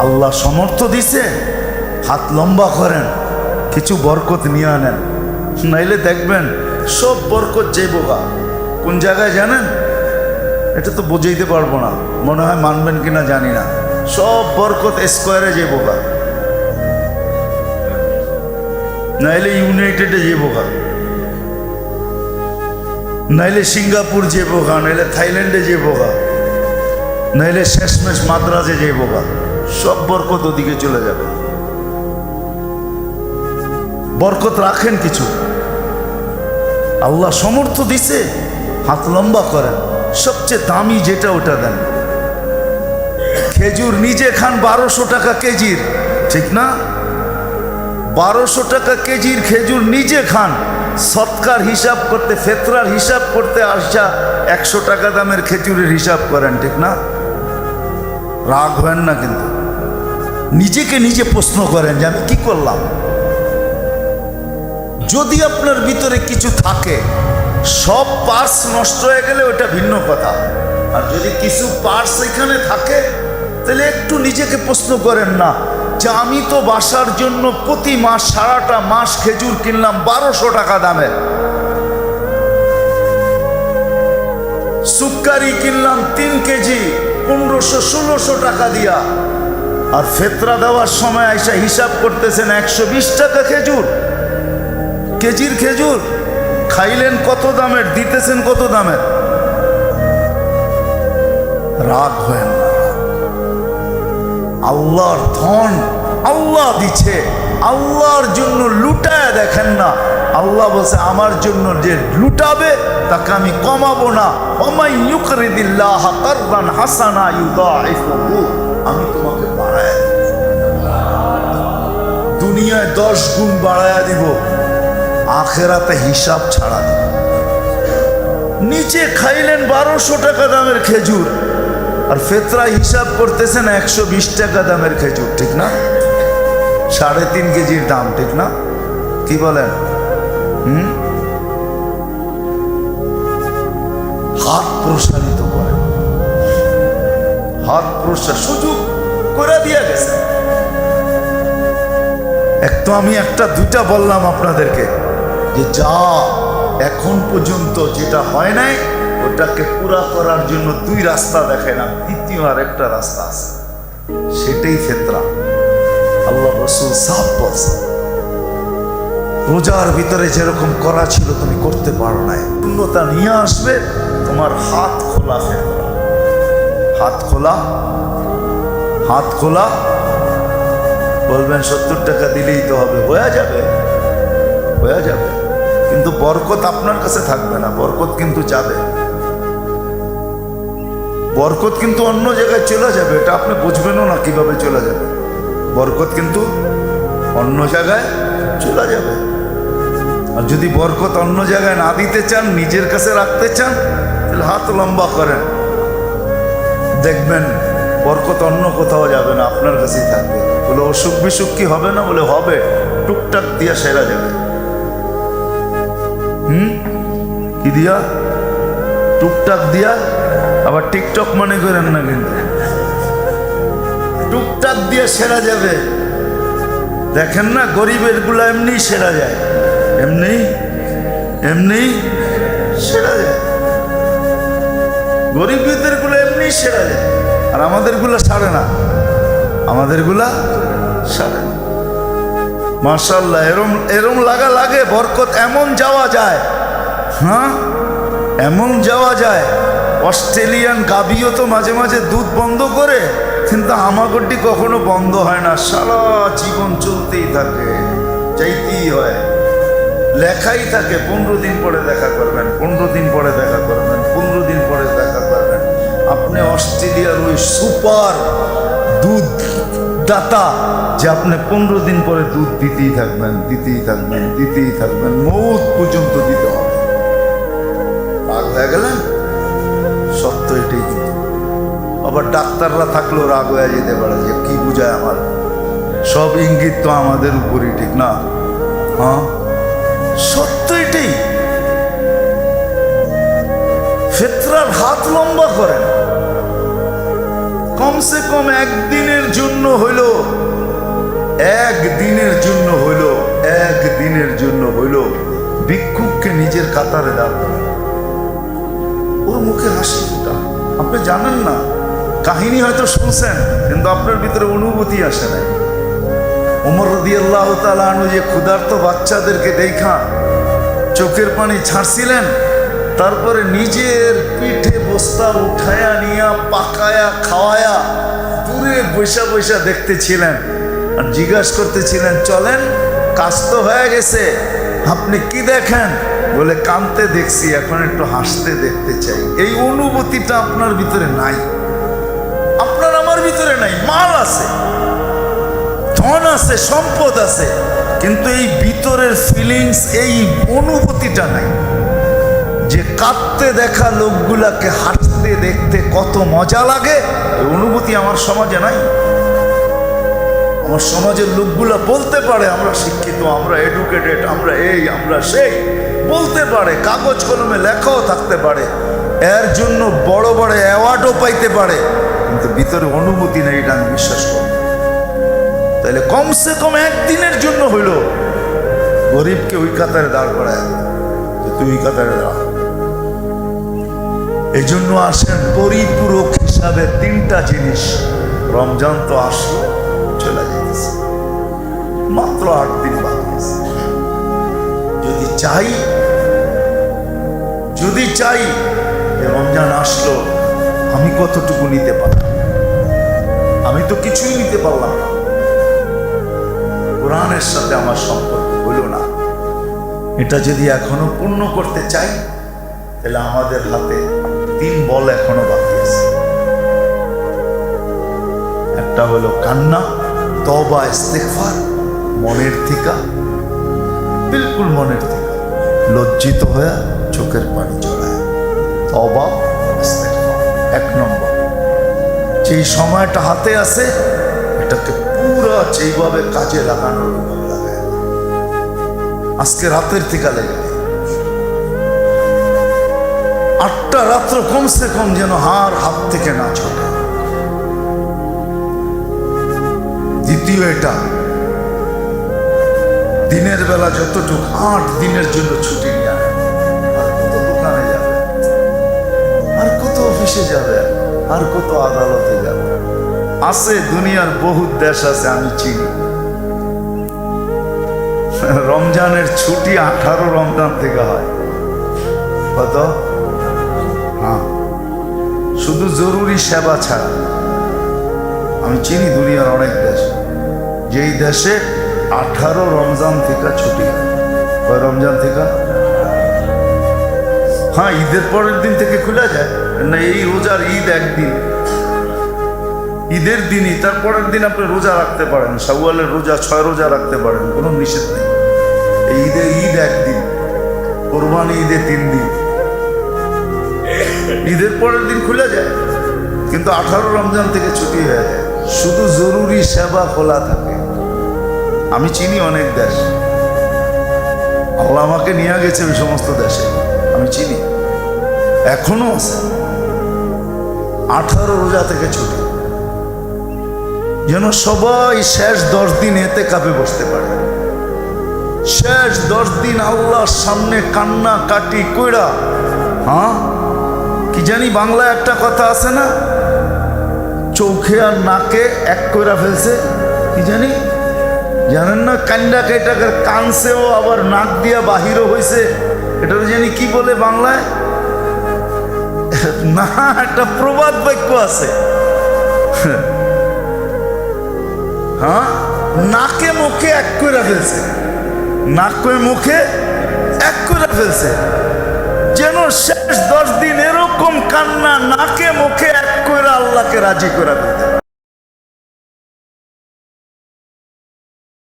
আল্লাহ সমর্থ দিছে, হাত লম্বা করেন, কিছু বরকত নিয়ে আনেন, নাইলে দেখবেন সব বরকত যাইবগা। কোন জায়গায় জানেন? এটা তো বুঝাইতে পারবো না, মনে হয় মানবেন কিনা জানি না। সব বরকত স্কোয়ারে যাইবগা, নাইলে ইউনাইটেডে যাইবগা, নাইলে সিঙ্গাপুর যাইবগা, নাইলে থাইল্যান্ডে যাইবগা, নাইলে শেষমেশ মাদ্রাজে যাইবগা। সব বরকত ওদিকে চলে যাবে। বরকত রাখেন কিছু, আল্লাহ সমর্থ দিছে, হাত লম্বা করেন, সবচেয়ে দামি যেটা ওটা দেন। খেজুর নিজে খান 1200 টাকা কেজির, ঠিক না? 1200 টাকা কেজির খেজুর নিজে খান, সৎকার হিসাব করতে, ফেতরার হিসাব করতে আসা 100 টাকা দামের খেজুরের হিসাব করেন, ঠিক না? রাগ হয় না, কিন্তু নিজেকে নিজে প্রশ্ন করেন যে আমি কি করলাম। যদি আপনার ভিতরে কিছু থাকে, সব পার্টস নষ্ট হয়ে গেলে ওটা ভিন্ন কথা, আর যদি কিছু পার্টস এখানে থাকে তাহলে একটু নিজেকে প্রশ্ন করেন না যে আমি তো বাসার জন্য প্রতি মাস সারাটা মাস খেজুর কিনলাম 1200 টাকা দামের, সুক্কারি কিনলাম 3 কেজি 1500-1600 টাকা দিয়া, আর ফেতরা দেওয়ার সময় আইসা হিসাব করতেছেন 120 টাকা খেজুর, কেজির খেজুর। খাইলেন কত দামের, দিতেছেন কত দামের? রাগ হয় না। আল্লাহর ধন আল্লাহ দিচ্ছে, আল্লাহর জন্য লুটায় দেখেন না। আল্লাহ বলছে আমার জন্য যে লুটাবে তাকে আমি কমাবো না। ওমাই ইউকরিদিল্লাহ কারদান হাসানা ইউদাইফুহু, আমি তোমাকে বাড়ায় দেব, দুনিয়ায় 10 গুণ বাড়ায় দিব, আখেরাতে হিসাব ছাড়া দিব। নিচে খাইলেন 1200 টাকা দামের খেজুর, আর ফেতরা হিসাব করতেছেন 120 টাকা দামের খেজুর, ঠিক না? 3.5 কেজির দাম, ঠিক না? কি বলেন? হাত প্রসারিত করেন, হাত প্রসার সুযোগ করে দিয়ে গেছে। এক তো আমি একটা দুইটা বললাম আপনাদেরকে যে যা এখন পর্যন্ত যেটা হয় নাই ওটাকে পুরা করার জন্য 2 রাস্তা দেখাইলাম, তৃতীয় আর একটা রাস্তা আছে, সেটাই ফেতরা। আল্লাহ রাসূল সাফ বলছে, রোজার ভিতরে যেরকম করা ছিল তুমি করতে পারো নাই, পূর্ণতা নিয়ে আসবে তোমার হাত খোলা ফেতরা। হাত খোলা, হাত খোলা। বলবেন 70 টাকা দিলেই তো হবে, হয়ে যাবে, হয়ে যাবে, কিন্তু বরকত আপনার কাছে থাকবে না, বরকত কিন্তু যাবে, বরকত কিন্তু অন্য জায়গায় চলে যাবে। এটা আপনি বুঝবেনও না কিভাবে চলে যাবে, বরকত কিন্তু অন্য জায়গায় চলে যাবে। আর যদি বরকত অন্য জায়গায় না দিতে চান, নিজের কাছে রাখতে চান, তাহলে হাত লম্বা করেন, দেখবেন বরকত অন্য কোথাও যাবে না, আপনার কাছেই থাকবে। বলে অসুখ বিসুখ কি হবে না? বলে হবে, টুকটাক দিয়া সেরা যাবে। কি দিয়া? টুকটাক দিয়া। আবার টিকটক মনে করেন না, কিন্তু টুকটাক দিয়ে সেরা যাবে। দেখেন না গরিবের গুলা এমনি সেরা যায়, এমনি এমনি সেরা যায়, গরিবদের গুলো এমনি সেরা যায়, আর আমাদের গুলা ছাড়ে না, আমাদের গুলা ছাড়ে না। মাশাআল্লাহ, এরম এরম লাগা লাগে, বরকত এমন যাওয়া যায়, হ্যাঁ এমন যাওয়া যায়। অস্ট্রেলিয়ান গাভীও তো মাঝে মাঝে দুধ বন্ধ করে, কিন্তু আমাগরটি কখনো বন্ধ হয় না, সারা জীবন চলতেই থাকে, চাইতেই হয়, লেখাই থাকে 15 দিন পরে দেখা করবেন, 15 দিন পরে দেখা করবেন, 15 দিন পরে দেখা করবেন। আপনি অস্ট্রেলিয়ার ওই সুপার দুধ দাতা যে আপনি 15 দিন পরে দুধ দিতেই থাকবেন, দিতেই থাকবেন, দিতেই থাকবেন, মৌত পর্যন্ত দিতে হবে। রাগ হয়ে গেলেন? সত্য এটাই। কিন্তু আবার ডাক্তাররা থাকলেও রাগ হয়ে যেতে পারে যে কি বুঝায় আমার, সব ইঙ্গিত তো আমাদের উপরই, ঠিক না? হ্যাঁ সত্য এটাই। ফেতরার হাত লম্বা করেন, কমসে কম একদিনের জন্য হইল, একদিনের জন্য হইল, একদিনের জন্য হইল ভিক্ষুককে নিজের কাতারে দাঁড় করান। ওর মুখে হাসি ফুটা। আপনি জানেন না, কাহিনী হয়তো শুনছেন, কিন্তু আপনার ভিতরে অনুভূতি আসে নাই। ওমর রাদিয়াল্লাহু তাআলা আনহু যে ক্ষুধার্ত বাচ্চাদেরকে দেখা চোখের পানি ছাড়ছিলেন, তারপরে নিজের পিঠে বস্তা উঠায়া নিয়া পাকায়া খাওয়ায়া দূরে বৈশা বৈশা দেখতেছিলেন আর জিজ্ঞাসা করতেছিলেন, চলেন কাজ তো হয়ে গেছে, আপনি কি দেখেন? বলে, কাঁদতে দেখছি, এখন একটু হাসতে দেখতে চাই। এই অনুভূতিটা আপনার ভিতরে নাই, আপনার আমার ভিতরে নাই। মাল আছে, ধন আছে, সম্পদ আছে, কিন্তু এই ভিতরের ফিলিংস, এই অনুভূতিটা নাই যে কাঁদতে দেখা লোকগুলাকে হাসতে দেখতে কত মজা লাগে। এই অনুভূতি আমার সমাজে নাই। আমার সমাজের লোকগুলা বলতে পারে আমরা শিক্ষিত, আমরা এডুকেটেড, আমরা এই, আমরা সেই, বলতে পারে, কাগজ কলমে লেখাও থাকতে পারে, এর জন্য বড় বড় অ্যাওয়ার্ডও পাইতে পারে, কিন্তু ভিতরে অনুভূতি নেই, এটা আমি বিশ্বাস করি। তাহলে কমসে কম একদিনের জন্য হইল গরিবকে ওই কাতারে দাঁড় করায়, যে তুই ওই কাতারে দাঁড়া। এই জন্য আসেন পরিপূরক হিসাবে তিনটা জিনিস। রমজান তো আসলো, চলে যেতেছে, মাত্র 8 দিন বাকি আছে। যদি চাই যে রমজান আসলো, আমি কতটুকু নিতে পারলাম? আমি তো কিছুই নিতে পারলাম না। কোরআনের সাথে আমার সম্পর্ক হলো না। এটা যদি এখনো পূর্ণ করতে চাই, তাহলে আমাদের হাতে 3 বল এখনো বাকি আছে। একটা হলো কান্না, তওবা, ইস্তিগফার, মনের থেকে, বিলকুল মনের থেকে লজ্জিত হয়ে চোখের পানি ঝরায়, তওবা, ইস্তিগফার। 1 নম্বর, যেই সময়টা হাতে আছে এটাকে পুরো যেইভাবে কাজে লাগানোর লাগায়। আজকে রাতের থেকে লেগে 8টা রাত্র কমসে কম যেন হাত থেকে না ছুটে। দ্বিতীয়, এটা দিনের বেলা যতটুকু 8 দিনের জন্য ছুটি নিয়ে, আর কত দোকানে যাবে, আর কত অফিসে যাবে, আর কত আদালতে যাবে। আছে দুনিয়ার বহু দেশ আছে, আমি চিনি। রমজানের ছুটি 18 রমজান থেকে হয়। কত? হ্যাঁ, শুধু জরুরি সেবা ছাড়া। আমি চিনি দুনিয়ার অনেক দেশ, যেই দেশে 18 রমজান থেকে ছুটি। কয় রমজান থেকে? হ্যাঁ, ঈদের পরের দিন থেকে খুলে যায় না। এই রোজার ঈদ একদিন, ঈদের দিনই, তারপরের দিন আপনি রোজা রাখতে পারেন, শাওয়ালের রোজা 6 রোজা রাখতে পারেন, কোনো নিষেধ নেই। এই ঈদ একদিন, কোরবানি ঈদে 3 দিন, ঈদের পরের দিন খুলে যায়, কিন্তু 18 রমজান থেকে ছুটি হয়ে যায়। শুধু জরুরি সেবা খোলা থাকে। আমি চিনি অনেক দেশ, আল্লাহ আমাকে নিয়ে গেছে ওই সমস্ত দেশে, আমি চিনি, এখনো আছে 18 রোজা থেকে ছুটি, যেন সবাই শেষ 10 দিন এতে কাপে বসতে পারে। শেষ 10 দিন আল্লাহর সামনে কান্না কাটি কইরা, হ্যাঁ, কি জানি বাংলায় একটা কথা আছে না, চোখে আর নাকে এক কইরা ফেলছে, কি জানি, জানেন না? কান্ডা কেটাকে কানছেও, আবার নাক দিয়া বাহিরও হয়েছে, এটা জানি কি বলে বাংলায়, না, একটা প্রবাদ বাক্য আছে। হ্যাঁ, নাকে মুখে এক করে ফেলছে, নাকে মুখে এক করে ফেলছে, যেন শেষ 10 দিন এরকম কান্না নাকে মুখে এক করে আল্লাহকে রাজি করে ফেলছে।